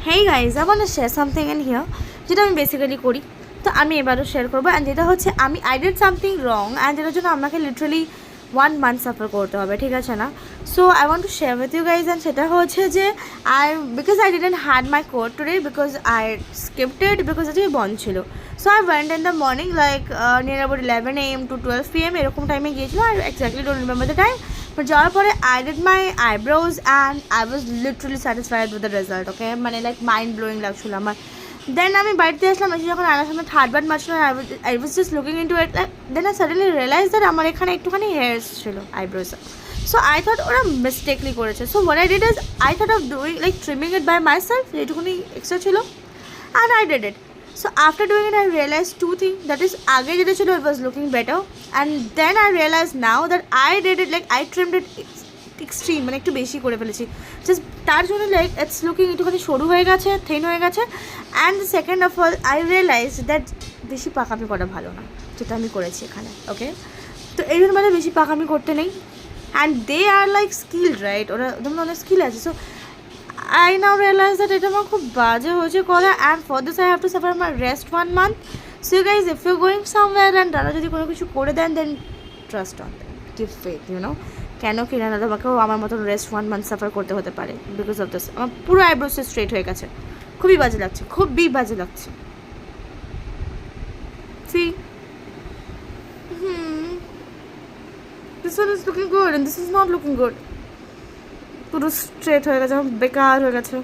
Hey guys, I want to share something in here, যেটা আমি basically করি। তো আমি এবারও শেয়ার করবো, অ্যান্ড যেটা হচ্ছে আমি I did something wrong, and যেটার জন্য আমাকে লিটারালি 1 month সাফার করতে হবে, ঠিক আছে না? So I want to share with you guys, and সেটা হচ্ছে যে because I didn't had my code today, because I skipped, because আজকে বন্ধ ছিল। So I went in the morning like near about 11 AM to 12 PM এরকম টাইমে গিয়েছিলো। I exactly don't remember the time, but যাওয়ার পরে I did my eyebrows and I was literally satisfied with the result. Okay, মানে like mind blowing লাগছিল আমার। দেন আমি বাড়িতে আসলাম, এসে যখন আয়নার সামনে থার্ড বার মারছিলাম, I was just looking into it, then I suddenly realize that আমার এখানে একটুখানি হেয়ার্স ছিল আইব্রোজে। সো আই থট ওরা মিস্টেকলি করেছে। So what I did is I thought of doing like trimming it by myself, যেটুকুনি extra ছিল, and I did it. So after doing it, I realized two things. That is, आगे যেটা ছিল it was looking better, and then I realized now that I did it like I trimmed it extreme, মানে একটু বেশি করে ফেলেছি। Just তার জন্য লাইক ইটস লুকিং একটুখানি সরু হয়ে গেছে, থিন হয়ে গেছে। And second of all I realize that বেশি পাকামি করা ভালো না, যেটা আমি করেছি এখানে। ওকে, তো এই জন্য মানে বেশি পাকামি করতে নেই। And they are like skilled, right? ওরা যেমন অনেক স্কিল আছে। So I now realize that এটা আমার খুব বাজে হয়েছে করা, and for this I have to suffer my rest 1 month. So you guys, if you're going somewhere and তারা যদি কোনো কিছু করে দেন, then trust on them, give faith, you know. কেন কি না তোমাকেও আমার মতন রেস্ট 1 month সাফার করতে হতে পারে বিকজ অফ দিস। আমার পুরো আইব্রোস স্ট্রেট হয়ে গেছে, খুবই বাজে লাগছে, খুবই বাজে লাগছে। See, this one is looking good and this is not looking good. পুরো স্ট্রেট হয়ে গেছে, বেকার হয়ে গেছে।